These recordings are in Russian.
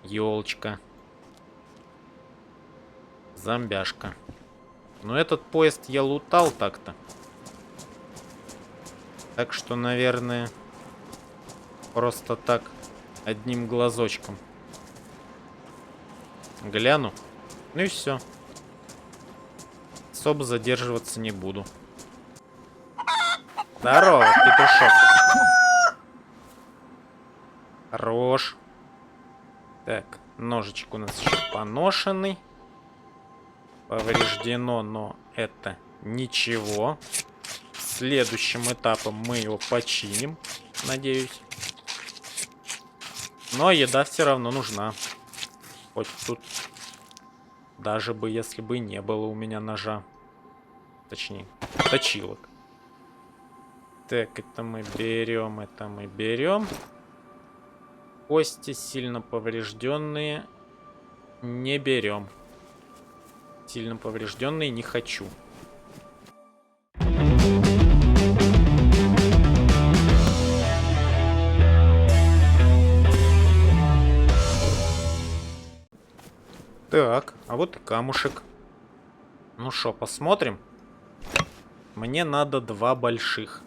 Ёлочка. Зомбяшка. Но этот поезд я лутал так-то. Так что, наверное, просто так одним глазочком гляну. Ну и все. Особо задерживаться не буду. Здорово, петушок. Хорош. Так, ножичек у нас еще поношенный. Повреждено, но это ничего. Следующим этапом мы его починим, надеюсь. Но еда все равно нужна. Хоть тут даже бы, если бы не было у меня ножа. Точнее, точилок. Так, это мы берем, это мы берем. Кости сильно поврежденные не берем. Сильно поврежденные не хочу. Так, а вот и камушек. Ну шо, посмотрим. Мне надо 2 больших.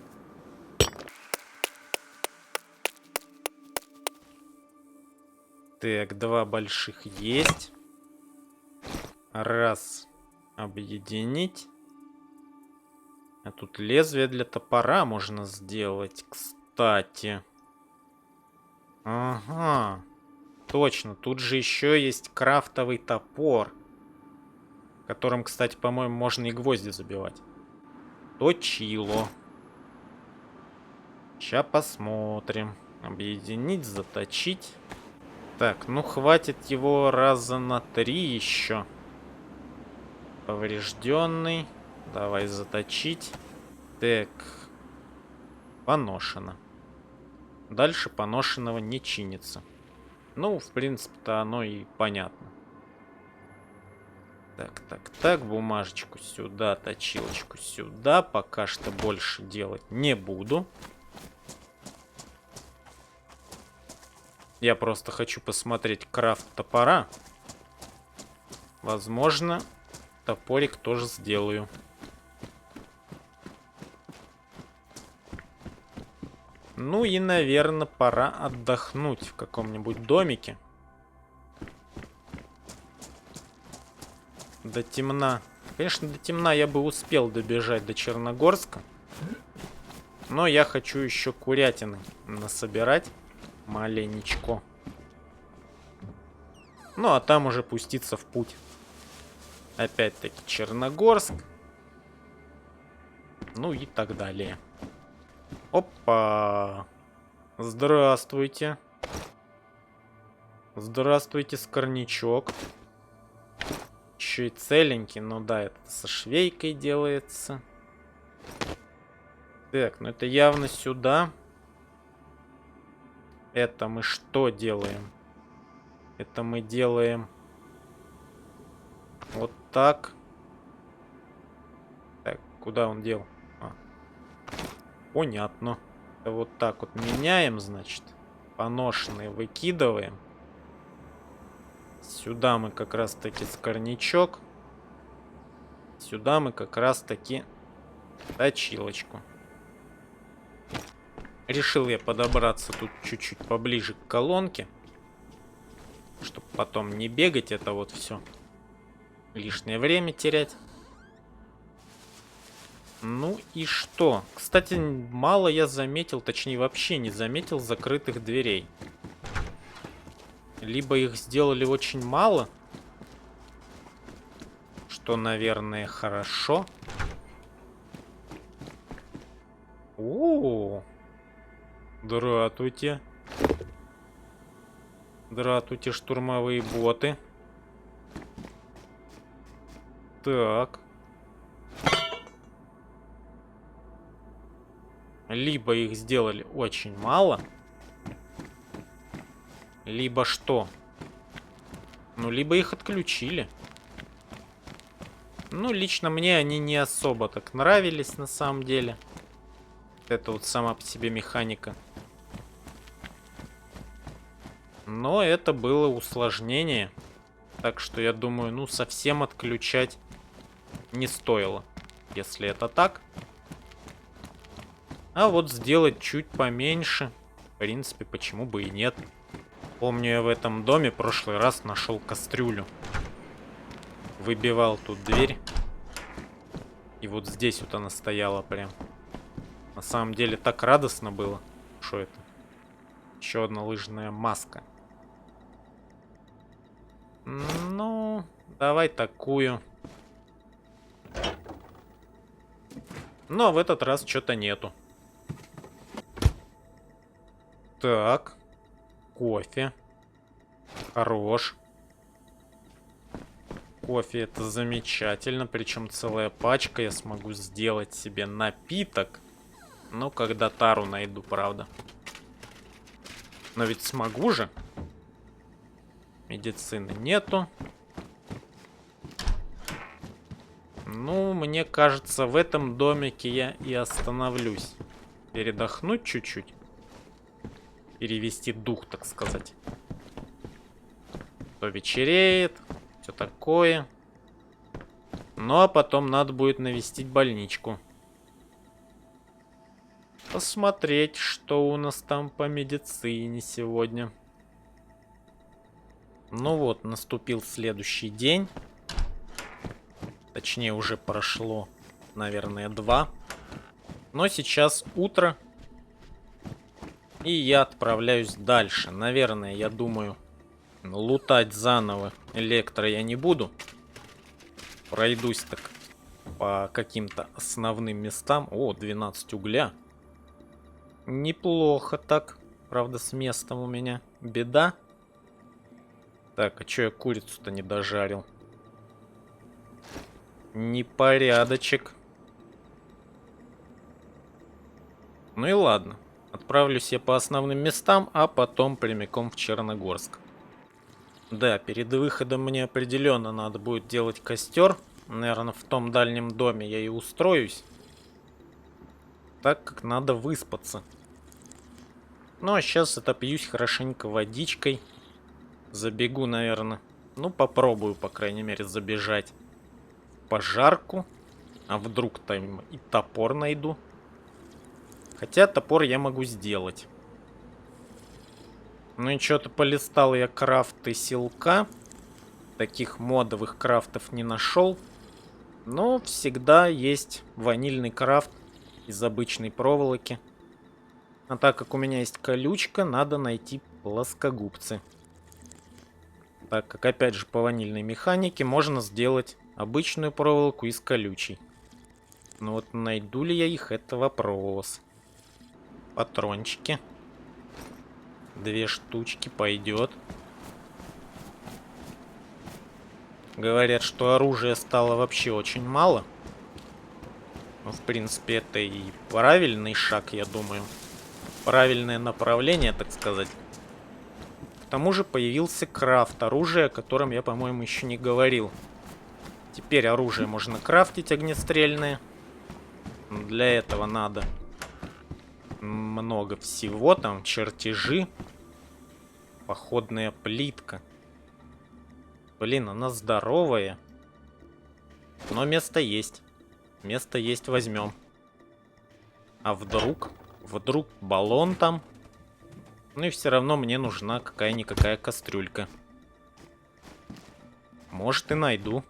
Так, 2 больших есть. Раз. Объединить. А тут лезвие для топора можно сделать, кстати. Ага. Точно, тут же еще есть крафтовый топор. Которым, кстати, по-моему, можно и гвозди забивать. Точило. Сейчас посмотрим. Объединить, заточить. Так, ну хватит его раза на 3 еще. Поврежденный. Давай заточить. Так. Поношено. Дальше поношенного не чинится. Ну, в принципе-то оно и понятно. Так, так, так. Бумажечку сюда, точилочку сюда. Пока что больше делать не буду. Я просто хочу посмотреть крафт топора. Возможно, топорик тоже сделаю. Ну и, наверное, пора отдохнуть в каком-нибудь домике. До темна. Конечно, до темна я бы успел добежать до Черногорска. Но я хочу еще курятины насобирать маленечко. Ну, а там уже пуститься в путь. Опять-таки Черногорск. Ну и так далее. Опа! Здравствуйте. Здравствуйте, скорнячок. Еще и целенький. Ну да, это со швейкой делается. Так, ну это явно сюда. Это мы что делаем? Это мы делаем вот так. Так, куда он дел? Понятно. Это вот так вот меняем, значит. Поношенные выкидываем. Сюда мы как раз таки скорнячок. Сюда мы как раз таки точилочку. Решил я подобраться тут чуть-чуть поближе к колонке. Чтобы потом не бегать, это вот все. Лишнее время терять. Ну и что? Кстати, мало я заметил, точнее вообще не заметил закрытых дверей. Либо их сделали очень мало, что, наверное, хорошо. О, здравствуйте. Здравствуйте, штурмовые боты. Так. Либо их сделали очень мало, либо что? Ну, либо их отключили. Ну, лично мне они не особо так нравились на самом деле. Это вот сама по себе механика. Но это было усложнение. Так что я думаю, ну совсем отключать не стоило, если это так. А вот сделать чуть поменьше, в принципе, почему бы и нет. Помню, я в этом доме в прошлый раз нашел кастрюлю. Выбивал тут дверь. И вот здесь вот она стояла прям. На самом деле так радостно было. Что это? Еще одна лыжная маска. Ну, давай такую. Но в этот раз что-то нету. Так. Кофе. Хорош. Кофе это замечательно. Причем целая пачка. Я смогу сделать себе напиток. Ну, когда тару найду, правда. Но ведь смогу же. Медицины нету. Ну, мне кажется, в этом домике я и остановлюсь. Передохнуть чуть-чуть. Перевести дух, так сказать. То вечереет, все такое. Ну, а потом надо будет навестить больничку. Посмотреть, что у нас там по медицине сегодня. Ну вот, наступил следующий день. Точнее, уже прошло, наверное, 2. Но сейчас утро. И я отправляюсь дальше. Наверное, я думаю, лутать заново электро я не буду. Пройдусь так по каким-то основным местам. О, 12 угля. Неплохо так. Правда, с местом у меня беда. Так, а чё я курицу-то не дожарил? Непорядочек. Ну и ладно. Отправлюсь я по основным местам, а потом прямиком в Черногорск. Да, перед выходом мне определенно надо будет делать костер. Наверное, в том дальнем доме я и устроюсь. Так как надо выспаться. Ну а сейчас отопьюсь хорошенько водичкой. Забегу, наверное. Ну, попробую, по крайней мере, забежать в пожарку. А вдруг там и топор найду. Хотя топор я могу сделать. Ну и что-то полистал я крафты силка. Таких модовых крафтов не нашел. Но всегда есть ванильный крафт из обычной проволоки. А так как у меня есть колючка, надо найти плоскогубцы. Так как, опять же, по ванильной механике можно сделать обычную проволоку из колючей. Но вот найду ли я их, это вопрос. Патрончики. 2 штучки пойдет. Говорят, что оружия стало вообще очень мало. Ну, в принципе, это и правильный шаг, я думаю. Правильное направление, так сказать. К тому же появился крафт оружия, о котором я, по-моему, еще не говорил. Теперь оружие можно крафтить огнестрельное. Для этого надо много всего. Там чертежи. Походная плитка. Блин, она здоровая. Но место есть. Место есть, возьмем. А вдруг? Вдруг баллон там? Ну и все равно мне нужна какая-никакая кастрюлька. Может, и найду.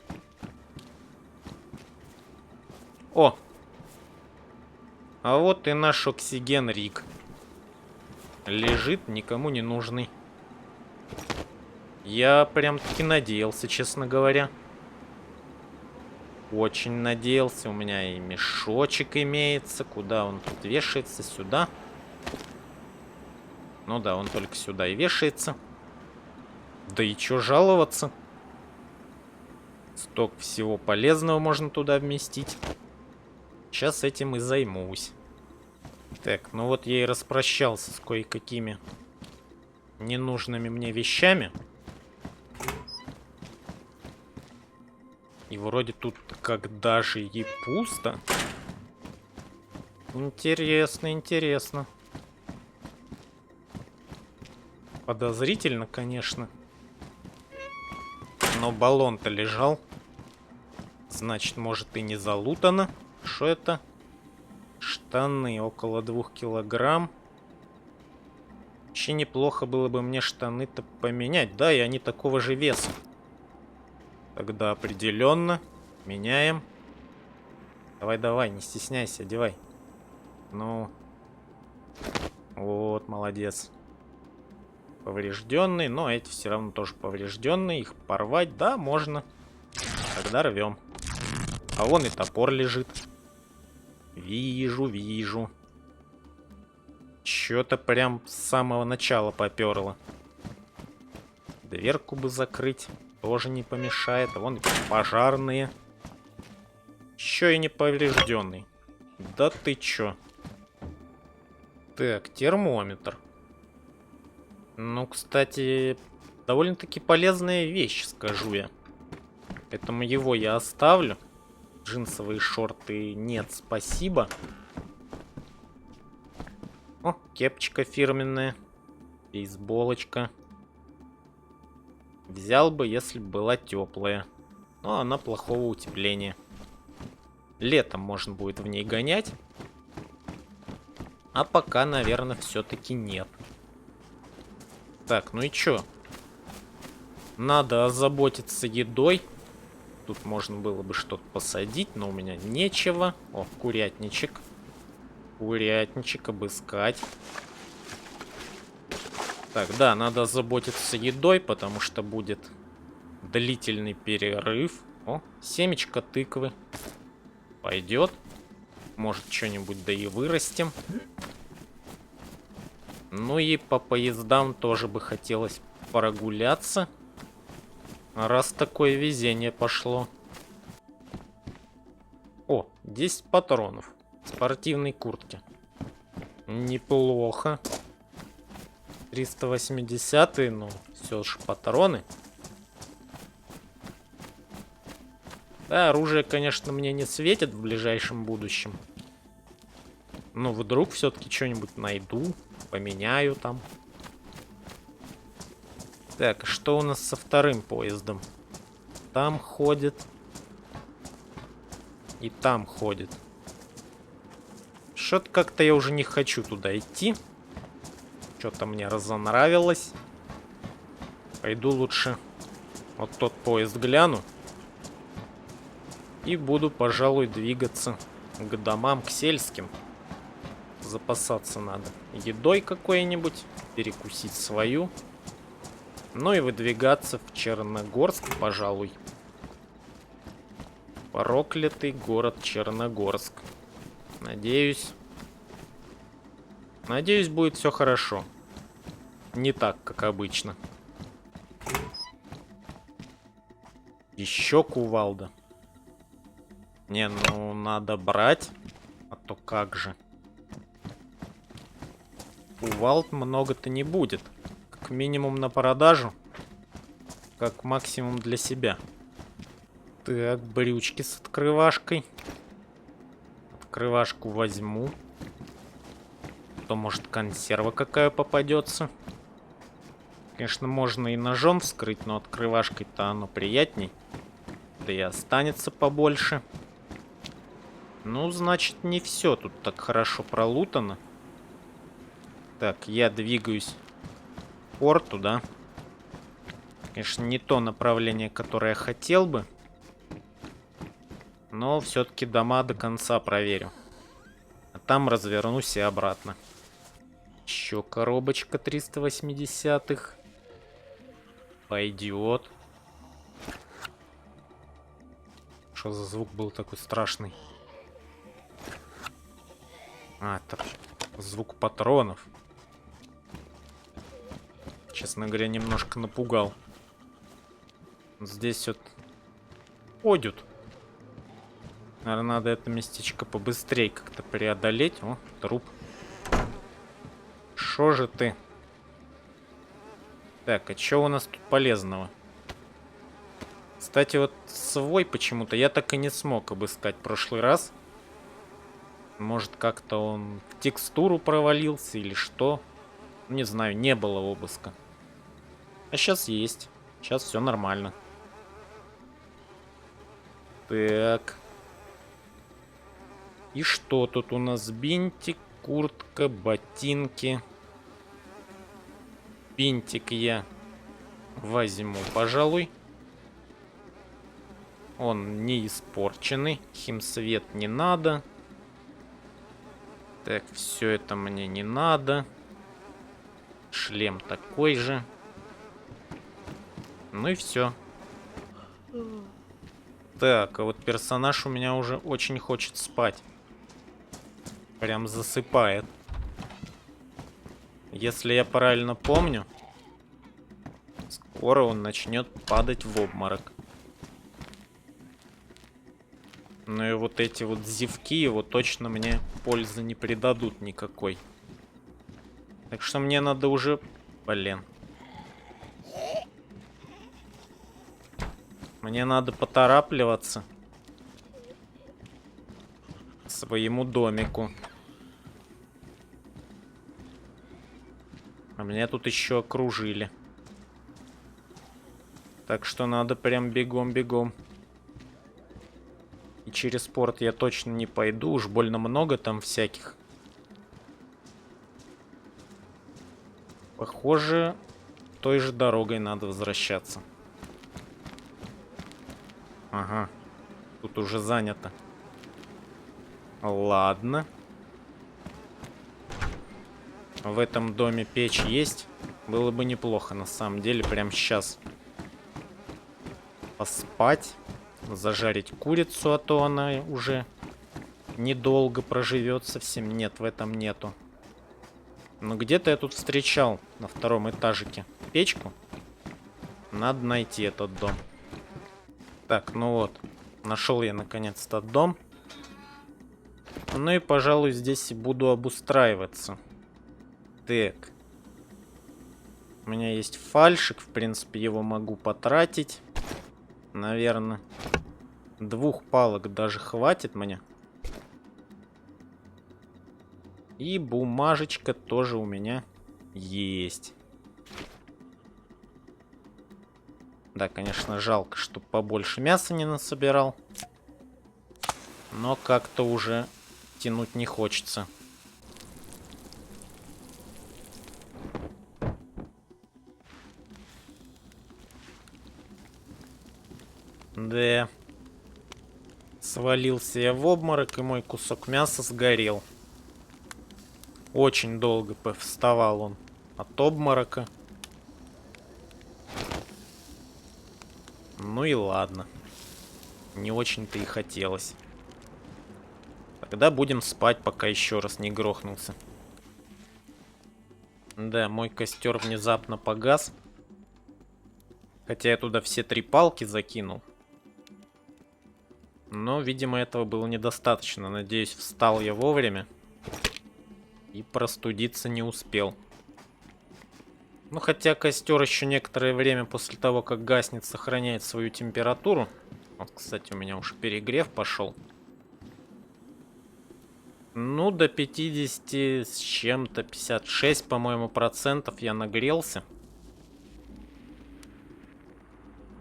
О! А вот и наш оксиген-риг. Лежит, никому не нужный. Я прям-таки надеялся, честно говоря. Очень надеялся. У меня и мешочек имеется. Куда он тут вешается? Сюда. Ну да, он только сюда и вешается. Да и чё жаловаться? Столько всего полезного можно туда вместить. Сейчас этим и займусь. Так, ну вот я и распрощался с кое-какими ненужными мне вещами. И вроде тут как даже и пусто. Интересно, интересно. Подозрительно, конечно. Но баллон-то лежал. Значит, может и не залутано. Что это? Штаны около 2 килограмм. Вообще неплохо было бы мне штаны-то поменять. Да, и они такого же веса. Тогда определенно меняем. Давай, не стесняйся, одевай. Ну, вот, молодец. Поврежденный, но эти все равно тоже поврежденные. Их порвать, да, можно. Тогда рвем. А вон и топор лежит. Вижу. Что-то прям с самого начала поперло. Дверку бы закрыть тоже не помешает. А вон и пожарные. Еще и не поврежденный. Да ты чё? Так, термометр. Ну, кстати, довольно-таки полезная вещь, скажу я. Поэтому его я оставлю. Джинсовые шорты нет, спасибо. О, кепочка фирменная. Бейсболочка. Взял бы, если бы была теплая. Но она плохого утепления. Летом можно будет в ней гонять. А пока, наверное, все-таки нет. Так, ну и чё? Надо озаботиться едой. Тут можно было бы что-то посадить, но у меня нечего. О, курятничек. Курятничек обыскать. Так, да, надо озаботиться едой, потому что будет длительный перерыв. О, семечко тыквы. Пойдет. Может, что-нибудь да и вырастим. Ну и по поездам тоже бы хотелось прогуляться. Раз такое везение пошло. О, 10 патронов. Спортивной куртки. Неплохо. 380-е, ну, все же патроны. Да, оружие, конечно, мне не светит в ближайшем будущем. Но вдруг все-таки что-нибудь найду, поменяю там. Так, что у нас со вторым поездом? Там ходит. И там ходит. Что-то как-то я уже не хочу туда идти. Что-то мне разонравилось. Пойду лучше вот тот поезд гляну. И буду, пожалуй, двигаться к домам, к сельским. Запасаться надо едой какой-нибудь. Перекусить свою. Ну и выдвигаться в Черногорск, пожалуй. Проклятый город Черногорск. Надеюсь, будет все хорошо. Не так, как обычно. Еще кувалда. Не, ну надо брать. А то как же. Кувалд много-то не будет. Как минимум на продажу. Как максимум для себя. Так, брючки с открывашкой. Открывашку возьму. То может консерва какая попадется. Конечно, можно и ножом вскрыть, но открывашкой-то оно приятней. Да и останется побольше. Ну, значит, не все тут так хорошо пролутано. Так, я двигаюсь к порту, да? Конечно, не то направление, которое я хотел бы. Но все-таки дома до конца проверю. А там развернусь и обратно. Еще коробочка 380-х. Пойдет. Что за звук был такой страшный? А, это звук патронов. Честно говоря, немножко напугал. Здесь вот ходят. Наверное, надо это местечко побыстрее как-то преодолеть. О, труп. Шо же ты? Так, а чё у нас тут полезного? Кстати, вот свой почему-то я так и не смог обыскать в прошлый раз. Может, как-то он в текстуру провалился или что? Не знаю, не было обыска. А сейчас есть. Сейчас все нормально. Так. И что тут у нас? Бинтик, куртка, ботинки. Бинтик я возьму, пожалуй. Он не испорченный. Химсвет не надо. Так, все это мне не надо. Шлем такой же. Ну и все. Так, а вот персонаж у меня уже очень хочет спать. Прям засыпает. Если я правильно помню, скоро он начнет падать в обморок. Ну и вот эти вот зевки его точно мне пользы не придадут никакой. Так что мне надо уже... Блин. Мне надо поторапливаться к своему домику. А меня тут еще окружили. Так что надо прям бегом-бегом. И через порт я точно не пойду. Уж больно много там всяких. Похоже, той же дорогой надо возвращаться. Ага. Тут уже занято. Ладно. В этом доме печь есть. Было бы неплохо, на самом деле, прямо сейчас. Поспать. Зажарить курицу, а то она уже недолго проживет совсем. Нет, в этом нету. Но где-то я тут встречал на втором этажике печку. Надо найти этот дом. Так, ну вот. Нашел я наконец-то дом. Ну и, пожалуй, здесь и буду обустраиваться. Так. У меня есть фальшик. В принципе, его могу потратить. Наверное. 2 палок даже хватит мне. И бумажечка тоже у меня есть. Да, конечно, жалко, что побольше мяса не насобирал. Но как-то уже тянуть не хочется. Да. Свалился я в обморок, и мой кусок мяса сгорел. Очень долго вставал он от обморока. Ну и ладно. Не очень-то и хотелось. Тогда будем спать, пока еще раз не грохнулся. Да, мой костер внезапно погас. Хотя я туда все 3 палки закинул. Но, видимо, этого было недостаточно. Надеюсь, встал я вовремя. И простудиться не успел. Ну, хотя костер еще некоторое время после того, как гаснет, сохраняет свою температуру. Вот, кстати, у меня уже перегрев пошел. Ну, до 50 с чем-то, 56, по-моему, процентов я нагрелся.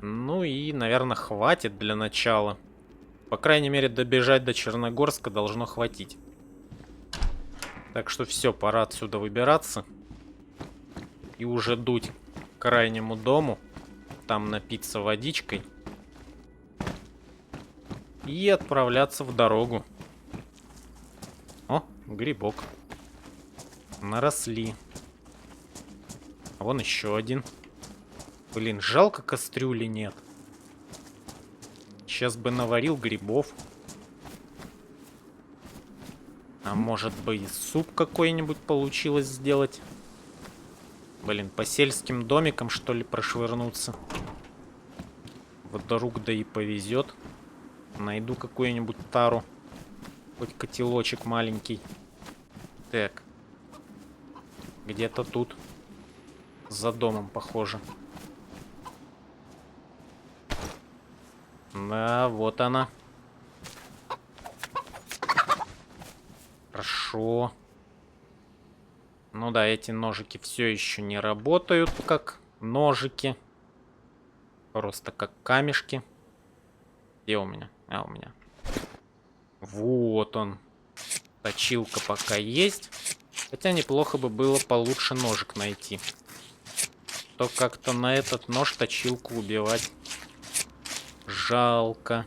Ну и, наверное, хватит для начала. По крайней мере, добежать до Черногорска должно хватить. Так что все, пора отсюда выбираться. И уже дуть к крайнему дому. Там напиться водичкой. И отправляться в дорогу. О, грибок. Наросли. А вон еще один. Блин, жалко кастрюли нет. Сейчас бы наварил грибов. А может бы и суп какой-нибудь получилось сделать. Блин, по сельским домикам, что ли, прошвырнуться. Вдруг да и повезет. Найду какую-нибудь тару. Хоть котелочек маленький. Так. Где-то тут. За домом, похоже. Да, вот она. Хорошо. Ну да, эти ножики все еще не работают, как ножики. Просто как камешки. Где у меня? А, у меня. Вот он. Точилка пока есть. Хотя неплохо бы было получше ножик найти. То как-то на этот нож точилку убивать жалко.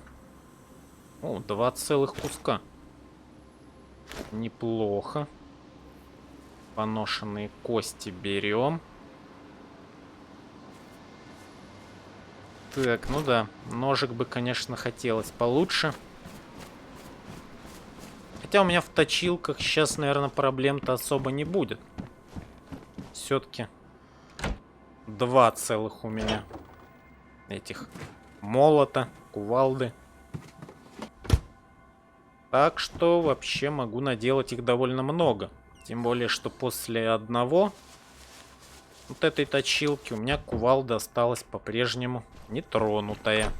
О, 2 целых куска. Неплохо. Поношенные кости берем. Так, ну да. Ножик бы, конечно, хотелось получше. Хотя у меня в точилках сейчас, наверное, проблем-то особо не будет. Все-таки 2 целых у меня этих молота, кувалды. Так что вообще могу наделать их довольно много. Тем более, что после одного вот этой точилки у меня кувалда осталась по-прежнему нетронутая.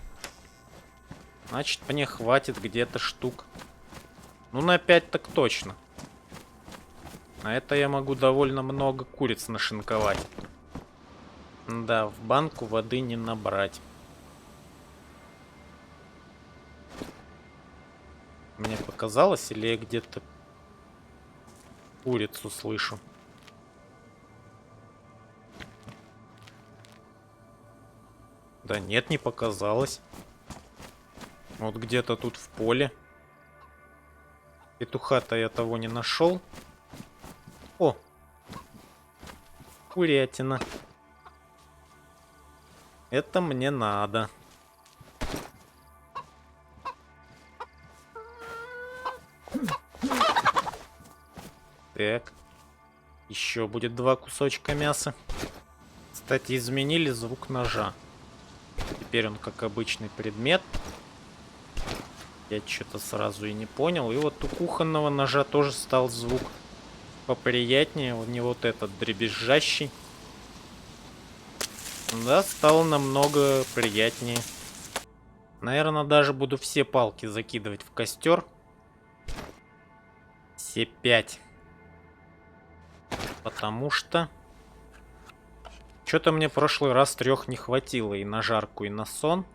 Значит, мне хватит где-то штук. Ну, на 5 так точно. На это я могу довольно много куриц нашинковать. Да, в банку воды не набрать. Мне показалось, или я где-то курицу слышу? Да нет, не показалось. Вот где-то тут в поле. Петуха-то я того не нашел. О! Курятина. Это мне надо. Так. Еще будет 2 кусочка мяса. Кстати, изменили звук ножа. Теперь он как обычный предмет. Я что-то сразу и не понял. И вот у кухонного ножа тоже стал звук поприятнее. Не вот этот дребезжащий. Да, стало намного приятнее. Наверное, даже буду все палки закидывать в костер. Все 5. Потому что... Что-то мне в прошлый раз 3 не хватило. И на жарку, и на сон.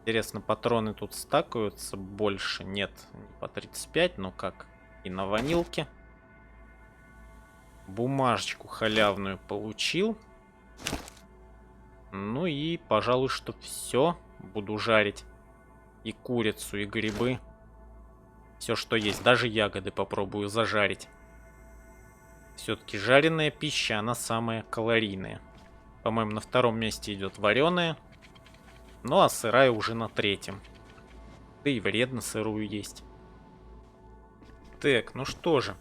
Интересно, патроны тут стакаются больше? Нет, не по 35, но как и на ванилке. Бумажечку халявную получил. Ну и, пожалуй, что все. Буду жарить и курицу, и грибы. Все, что есть. Даже ягоды попробую зажарить. Все-таки жареная пища, она самая калорийная. По-моему, на 2-м месте идет вареная. Ну а сырая уже на 3-м. Да и вредно сырую есть. Так, ну что же.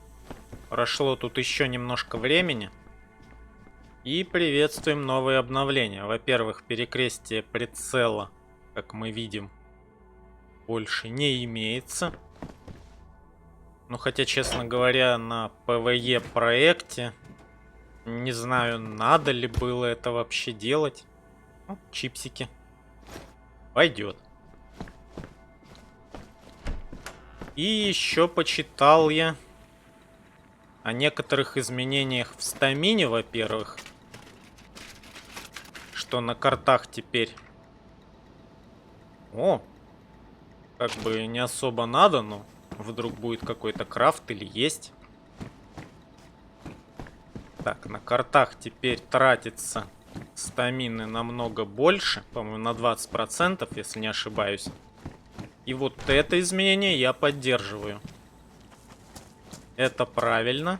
Прошло тут еще немножко времени. И приветствуем новые обновления. Во-первых, перекрестие прицела, как мы видим, больше не имеется. Ну, хотя, честно говоря, на PvE проекте не знаю, надо ли было это вообще делать. Ну, чипсики. Пойдет. И еще почитал я о некоторых изменениях в стамине, во-первых. Что на картах теперь... О! Как бы не особо надо, но вдруг будет какой-то крафт или есть. Так, на картах теперь тратится стамины намного больше. По-моему, на 20%, если не ошибаюсь. И вот это изменение я поддерживаю. Это правильно.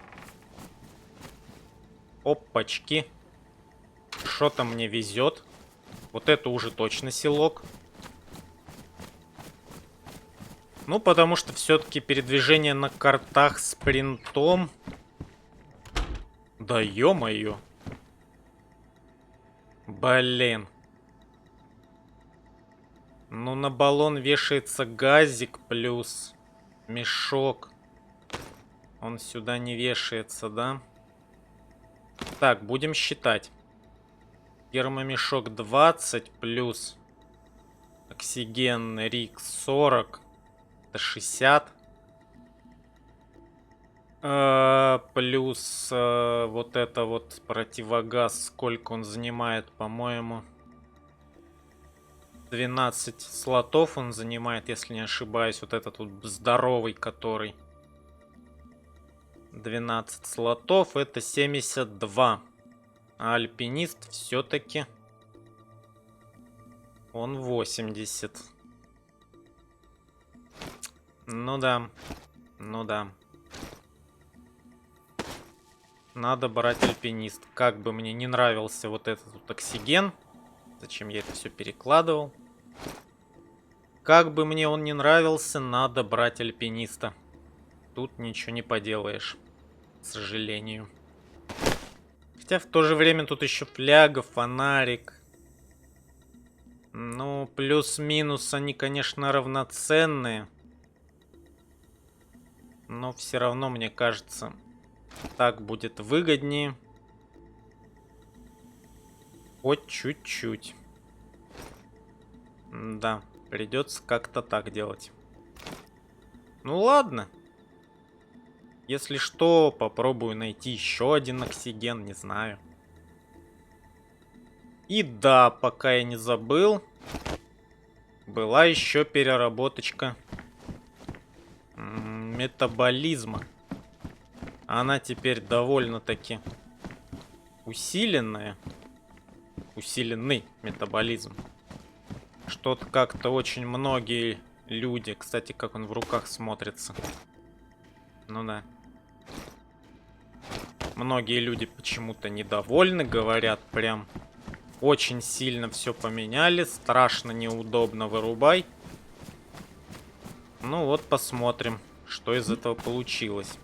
Опачки. Что-то мне везет. Вот это уже точно селок. Ну, потому что все-таки передвижение на картах с принтом... Да ё-моё. Блин. Ну, на баллон вешается газик плюс мешок. Он сюда не вешается, да? Так, будем считать. Гермомешок 20 плюс оксиген Рик 40. Это 60. Плюс вот это вот противогаз, сколько он занимает, по-моему, 12 слотов он занимает, если не ошибаюсь. Вот этот вот здоровый, который 12 слотов, это 72. А альпинист все-таки он 80. Ну да, ну да. Надо брать альпинист. Как бы мне не нравился вот этот вот оксиген. Зачем я это все перекладывал? Как бы мне он не нравился, надо брать альпиниста. Тут ничего не поделаешь, к сожалению. Хотя в то же время тут еще фляга, фонарик. Ну, плюс-минус они, конечно, равноценные. Но все равно, мне кажется, так будет выгоднее. Хоть чуть-чуть. Да, придется как-то так делать. Ну ладно. Если что, попробую найти еще один оксиген, не знаю. И да, пока я не забыл, была еще переработочка метаболизма. Она теперь довольно-таки усиленная. Усиленный метаболизм. Что-то как-то очень многие люди... Кстати, как он в руках смотрится. Ну да. Многие люди почему-то недовольны, говорят прям... Очень сильно все поменяли. Страшно неудобно, вырубай. Ну вот, посмотрим, что из этого получилось.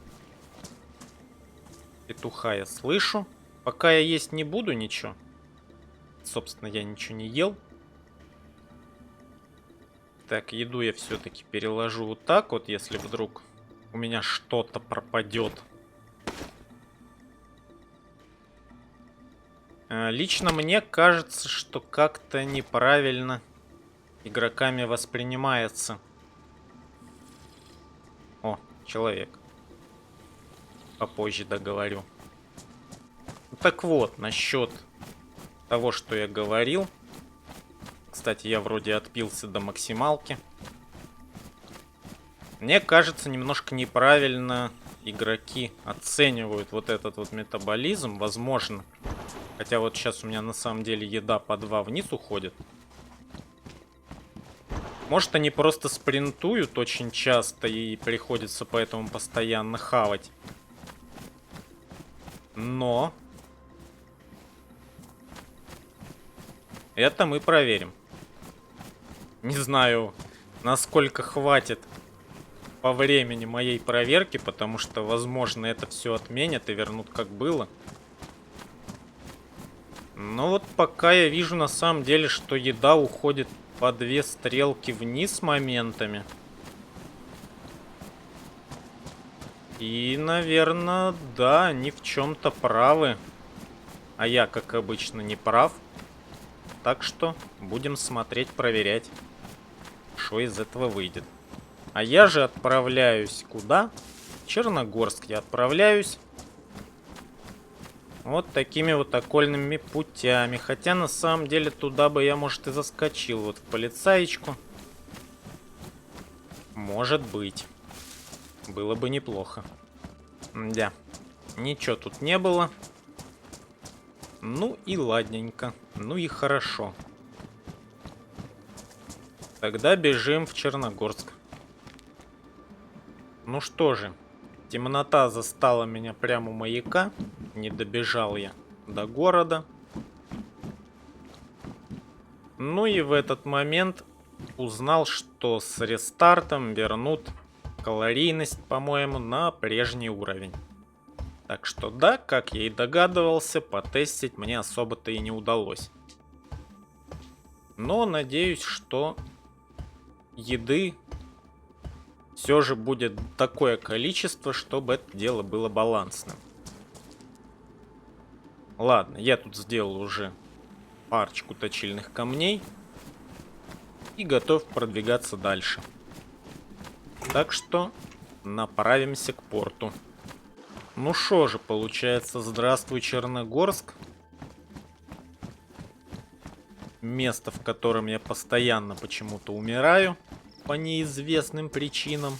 Петуха я слышу. Пока я есть не буду ничего. Собственно, я ничего не ел. Так, еду я все-таки переложу вот так вот, если вдруг у меня что-то пропадет. Лично мне кажется, что как-то неправильно игроками воспринимается. О, человек. Попозже договорю. Так вот, насчет того, что я говорил. Кстати, я вроде отпился до максималки. Мне кажется, немножко неправильно игроки оценивают вот этот вот метаболизм. Возможно. Хотя вот сейчас у меня на самом деле еда по 2 вниз уходит. Может, они просто спринтуют очень часто и приходится поэтому постоянно хавать. Но это мы проверим. Не знаю, насколько хватит по времени моей проверки, потому что, возможно, это все отменят и вернут как было. Но вот пока я вижу на самом деле, что еда уходит по 2 стрелки вниз моментами. И, наверное, да, они в чем-то правы. А я, как обычно, не прав. Так что будем смотреть, проверять, что из этого выйдет. А я же отправляюсь куда? В Черногорск я отправляюсь. Вот такими вот окольными путями. Хотя на самом деле туда бы я, может, и заскочил. Вот в полицаечку. Может быть. Было бы неплохо. Да. Ничего тут не было. Ну и ладненько. Ну и хорошо. Тогда бежим в Черногорск. Ну что же. Темнота застала меня прямо у маяка. Не добежал я до города. Ну и в этот момент узнал, что с рестартом вернут калорийность, по-моему, на прежний уровень. Так что да, как я и догадывался, потестить мне особо-то и не удалось. Но надеюсь, что еды все же будет такое количество, чтобы это дело было балансным. Ладно, я тут сделал уже парочку точильных камней. И готов продвигаться дальше. Так что направимся к порту. Ну шо же, получается, здравствуй, Черногорск. Место, в котором я постоянно почему-то умираю по неизвестным причинам.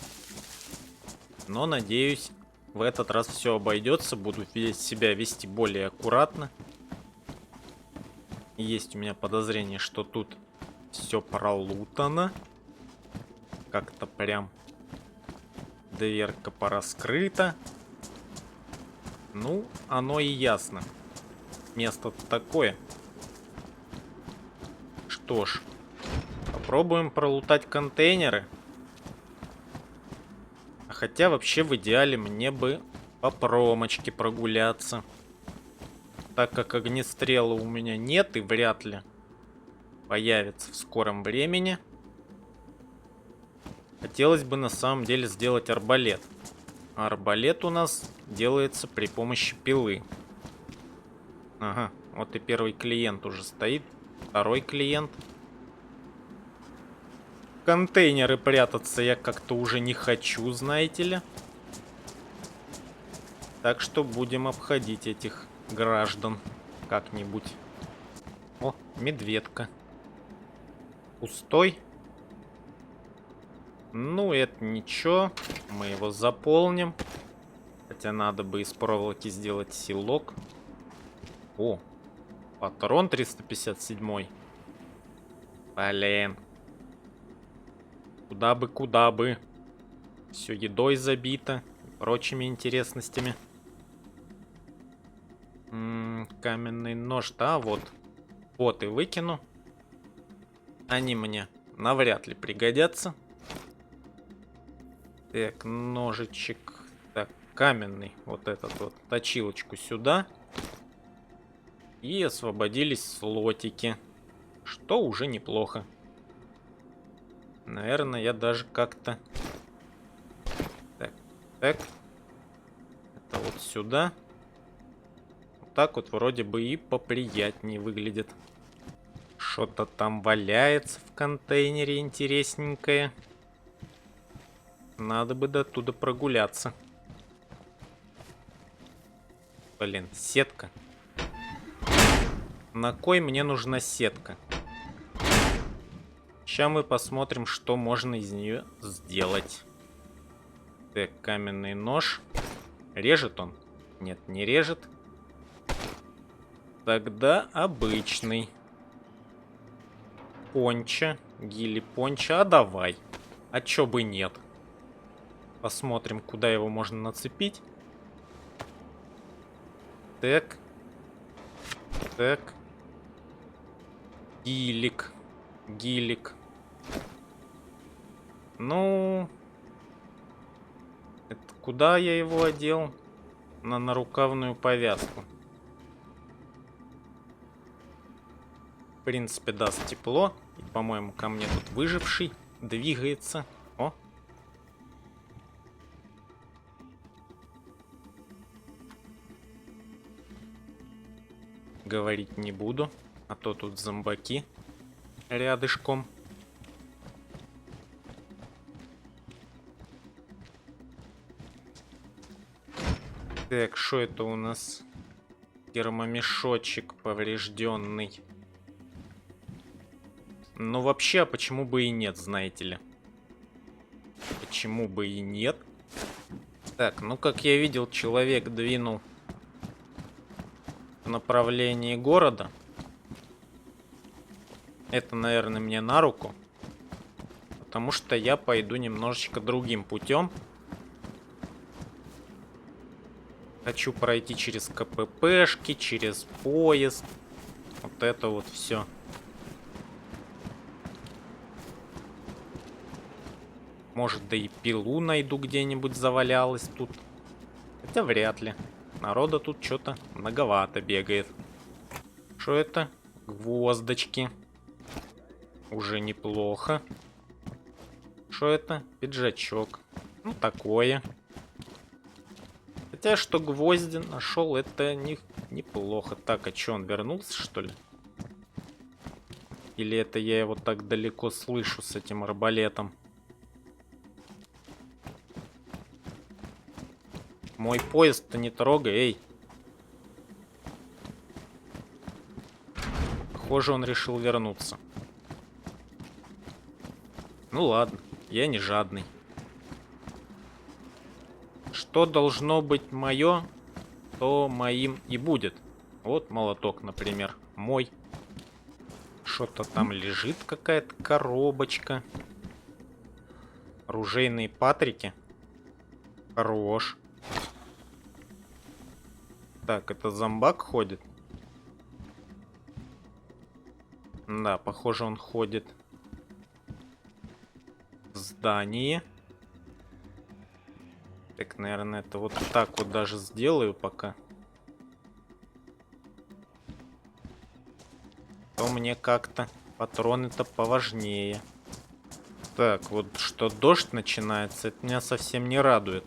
Но, надеюсь, в этот раз все обойдется. Буду себя вести более аккуратно. Есть у меня подозрение, что тут все пролутано. Как-то прям дверка пораскрыта. Ну, оно и ясно. Место-то такое. Что ж, попробуем пролутать контейнеры. Хотя вообще в идеале мне бы по промочке прогуляться. Так как огнестрела у меня нет и вряд ли появится в скором времени. Хотелось бы на самом деле сделать арбалет. А арбалет у нас делается при помощи пилы. Ага, вот и первый клиент уже стоит. Второй клиент. В контейнеры прятаться я как-то уже не хочу, знаете ли. Так что будем обходить этих граждан как-нибудь. О, медведка. Пустой. Ну, это ничего. Мы его заполним. Хотя надо бы из проволоки сделать силок. О, патрон 357. Блин. Куда бы. Все едой забито. И прочими интересностями. Каменный нож, да, вот. Вот и выкину. Они мне навряд ли пригодятся. Так, ножичек. Так, каменный. Вот этот вот. Точилочку сюда. И освободились слотики. Что уже неплохо. Наверное, я даже как-то... Так. Это вот сюда. Вот так вот вроде бы и поприятнее выглядит. Что-то там валяется в контейнере интересненькое. Надо бы до туда прогуляться. Блин, сетка. На кой мне нужна сетка? Сейчас мы посмотрим, что можно из нее сделать. Так, каменный нож. Режет он? Нет, не режет. Тогда обычный. Понча. Гили понча. А давай. А чё бы нет? Посмотрим, куда его можно нацепить. Так. Так. Гилик. Гилик. Ну... Это куда я его одел? На нарукавную повязку. В принципе, даст тепло. И, по-моему, ко мне тут выживший двигается. О! Говорить не буду. А то тут зомбаки рядышком. Так, что это у нас? Термомешочек поврежденный. Ну вообще, а почему бы и нет, знаете ли? Почему бы и нет? Так, ну как я видел, человек двинул в направлении города. Это, наверное, мне на руку. Потому что я пойду немножечко другим путем. Хочу пройти через КППшки, через поезд. Вот это вот все. Может, да и пилу найду где-нибудь, завалялась тут. Хотя вряд ли. Народа тут что-то многовато бегает. Что это? Гвоздочки. Уже неплохо. Что это? Пиджачок. Ну, такое. Хотя, что гвозди нашел, это неплохо. Так, а что, он вернулся, что ли? Или это я его так далеко слышу с этим арбалетом? Мой поезд-то не трогай, эй. Похоже, он решил вернуться. Ну ладно, я не жадный. Что должно быть мое, то моим и будет. Вот молоток, например, мой. Что-то там лежит, какая-то коробочка. Оружейные патрики. Хорош. Так, это зомбак ходит? Да, похоже, он ходит в здании. Так, наверное, это вот так вот даже сделаю пока. То мне как-то патроны-то поважнее. Так, вот что дождь начинается, это меня совсем не радует.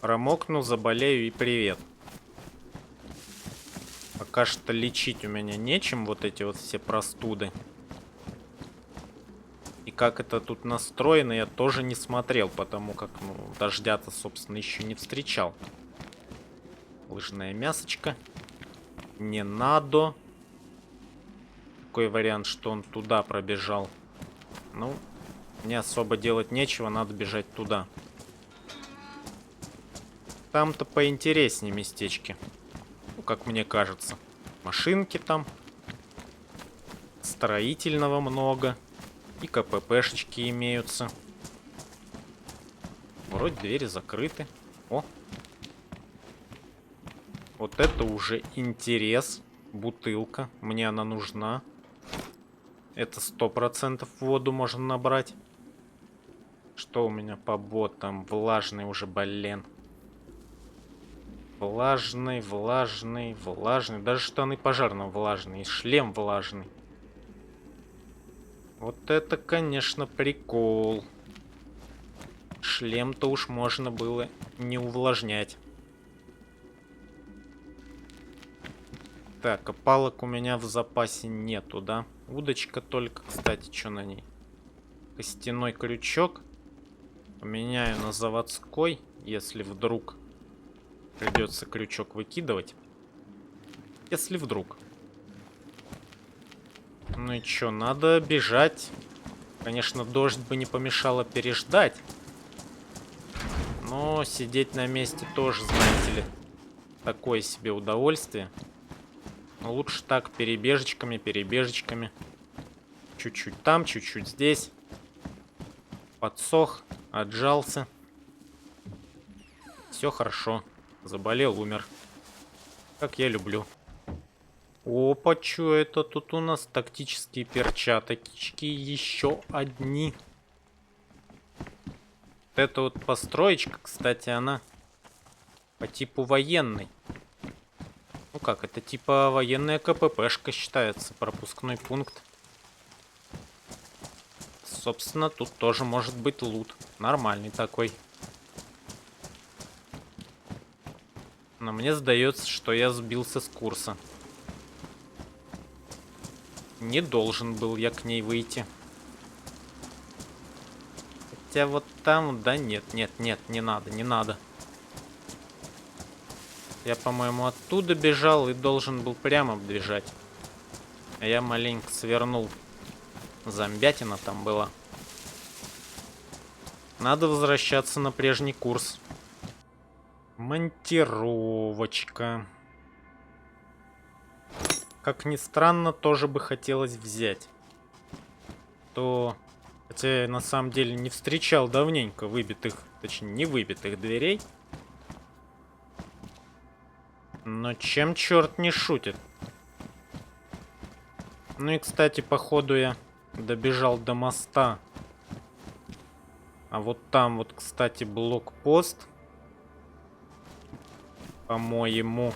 Промокну, заболею и привет. Пока что лечить у меня нечем, вот эти вот все простуды. И как это тут настроено, я тоже не смотрел, потому как, ну, дождя-то, собственно, еще не встречал. Лыжное мясочко. Не надо. Такой вариант, что он туда пробежал. Ну, мне особо делать нечего, надо бежать туда. Там-то поинтереснее местечки. Ну, как мне кажется. Машинки там. Строительного много. И КППшечки имеются. Вроде двери закрыты. О! Вот это уже интерес. Бутылка. Мне она нужна. Это 100% воду можно набрать. Что у меня по ботам? Влажный уже, блин. Влажный, влажный, влажный. Даже штаны пожарного влажные. И шлем влажный. Вот это, конечно, прикол. Шлем-то уж можно было не увлажнять. Так, а палок у меня в запасе нету, да? Удочка только, кстати, что на ней? Костяной крючок. Поменяю на заводской, если вдруг придется крючок выкидывать. Если вдруг. Ну и чё, надо бежать. Конечно, дождь бы не помешало переждать. Но сидеть на месте тоже, знаете ли, такое себе удовольствие. Но лучше так, перебежечками, перебежечками. Чуть-чуть там, чуть-чуть здесь. Подсох, отжался. Все хорошо. Заболел, умер. Как я люблю. Опа, чё это тут у нас? Тактические перчаточки. Еще одни. Вот эта вот построечка, кстати, она по типу военной. Ну как, это типа военная КППшка считается, пропускной пункт. Собственно, тут тоже может быть лут. Нормальный такой. Но мне сдается, что я сбился с курса. Не должен был я к ней выйти. Хотя вот там, да нет, нет, нет, не надо, не надо. Я, по-моему, оттуда бежал и должен был прямо бежать. А я маленько свернул. Зомбятина там была. Надо возвращаться на прежний курс. Монтировочка. Как ни странно, тоже бы хотелось взять. Хотя я на самом деле не встречал давненько выбитых, точнее не выбитых дверей. Но чем черт не шутит? Ну и, кстати, походу я добежал до моста. А вот там вот, кстати, блокпост. По-моему.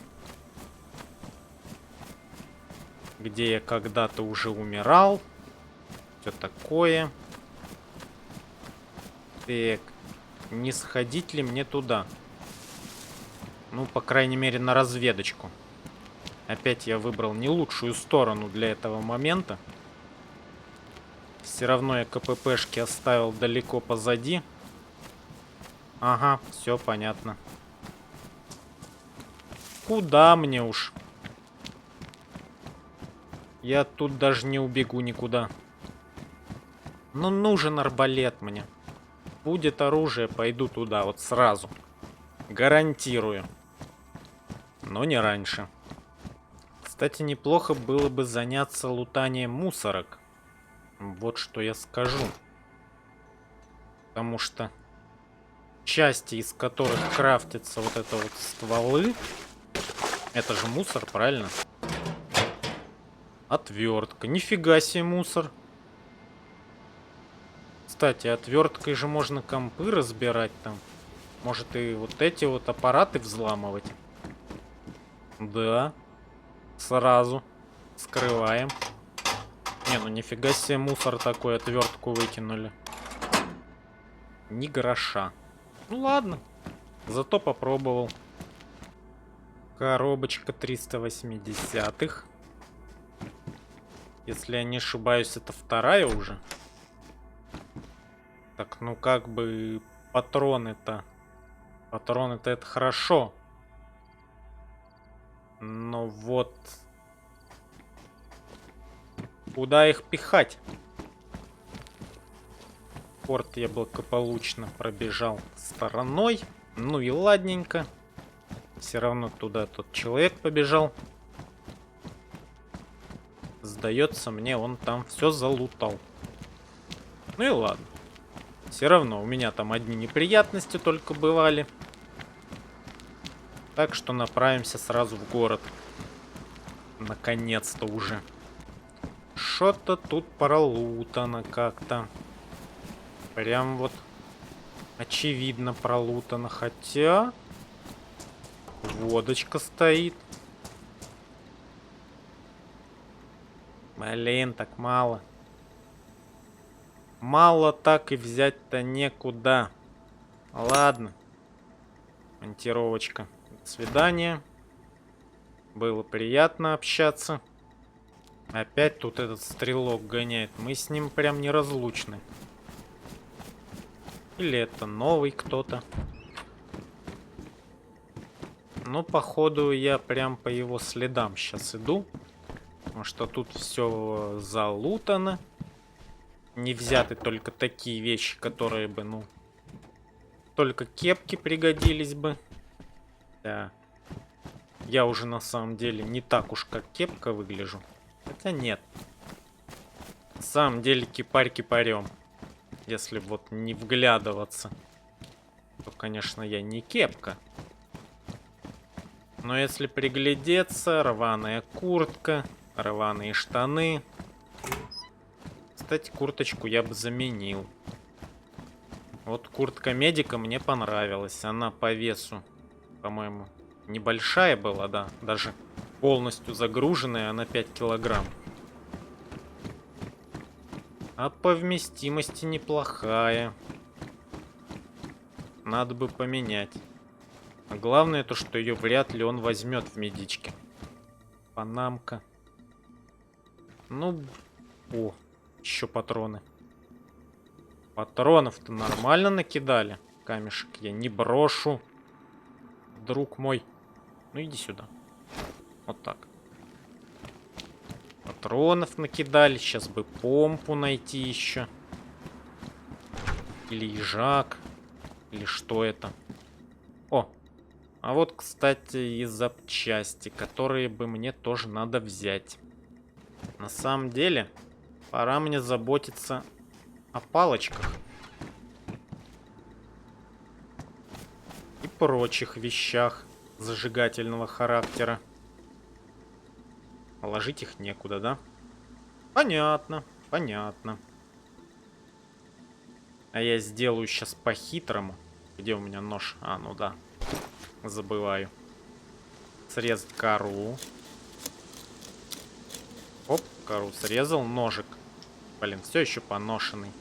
Где я когда-то уже умирал. Все такое. Так. Не сходить ли мне туда? Ну, по крайней мере, на разведочку. Опять я выбрал не лучшую сторону для этого момента. Все равно я КППшки оставил далеко позади. Ага, все понятно. Куда мне уж? Я тут даже не убегу никуда. Ну, нужен арбалет мне. Будет оружие, пойду туда, вот сразу. Гарантирую. Но не раньше. Кстати, неплохо было бы заняться лутанием мусорок. Вот что я скажу. Потому что части, из которых крафтятся вот это вот стволы, это же мусор, правильно? Отвертка. Нифига себе мусор. Кстати, отверткой же можно компы разбирать там. Может и вот эти вот аппараты взламывать. Да. Сразу. Скрываем. Не, ну нифига себе мусор такой, отвертку выкинули. Ни гроша. Ну ладно. Зато попробовал. Коробочка 380-х. Если я не ошибаюсь, это вторая уже. Так, ну как бы патроны-то. Патроны-то это хорошо. Но вот... Куда их пихать? Порт я благополучно пробежал стороной. Ну и ладненько. Все равно туда тот человек побежал. Сдается мне, он там все залутал. Ну и ладно. Все равно у меня там одни неприятности только бывали. Так что направимся сразу в город. Наконец-то уже. Что-то тут пролутано как-то. Прям вот очевидно пролутано. Хотя... Водочка стоит. Блин, так мало. Мало так и взять-то некуда. Ладно. Монтировочка. До свидания. Было приятно общаться. Опять тут этот стрелок гоняет. Мы с ним прям неразлучны. Или это новый кто-то. Ну, походу, я прям по его следам сейчас иду. Потому что тут все залутано. Не взяты только такие вещи, которые бы, ну... Только кепки пригодились бы. Да. Я уже на самом деле не так уж как кепка выгляжу. Хотя нет. На самом деле кипарь кипарем. Если вот не вглядываться, то, конечно, я не кепка. Но если приглядеться, рваная куртка, рваные штаны. Кстати, курточку я бы заменил. Вот куртка медика мне понравилась. Она по весу, по-моему, небольшая была, да. Даже полностью загруженная на 5 килограмм. А по вместимости неплохая. Надо бы поменять. А главное то, что ее вряд ли он возьмет в медичке. Панамка. Ну, о, еще патроны. Патронов-то нормально накидали. Камешек я не брошу. Друг мой. Ну иди сюда. Вот так. Патронов накидали. Сейчас бы помпу найти еще. Или ежак. Или что это? О. А вот, кстати, и запчасти, которые бы мне тоже надо взять. На самом деле, пора мне заботиться о палочках. И прочих вещах зажигательного характера. Положить их некуда, да? Понятно, понятно. А я сделаю сейчас по-хитрому. Где у меня нож? А, ну да. Забываю. Срезать кору. Оп, кору срезал. Ножик. Блин, все еще поношенный.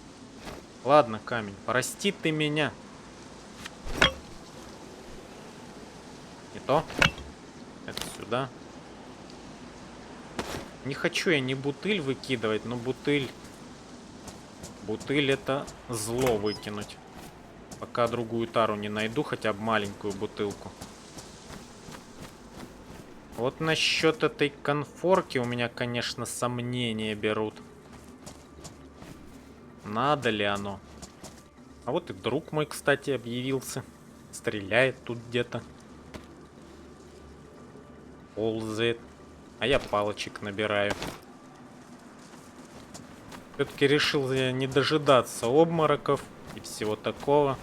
Ладно, камень, прости ты меня. Не то. Это сюда. Не хочу я ни бутыль выкидывать, но бутыль... Бутыль это зло выкинуть. Пока другую тару не найду, хотя бы маленькую бутылку. Вот насчет этой конфорки у меня, конечно, сомнения берут. Надо ли оно? А вот и друг мой, кстати, объявился. Стреляет тут где-то. Ползает. А я палочек набираю. Все-таки решил я не дожидаться обмороков и всего такого.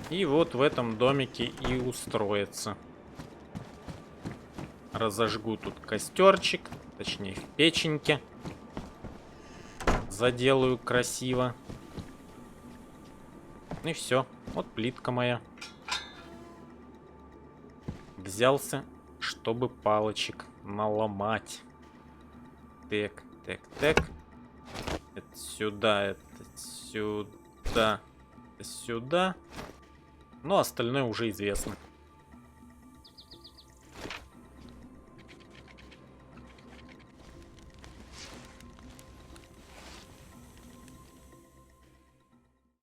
И вот в этом домике и устроиться. Разожгу тут костерчик, точнее в печеньке. Заделаю красиво. И все. Вот плитка моя. Взялся, чтобы палочек наломать. Так, так, так. Это сюда, это сюда, это сюда. Но остальное уже известно.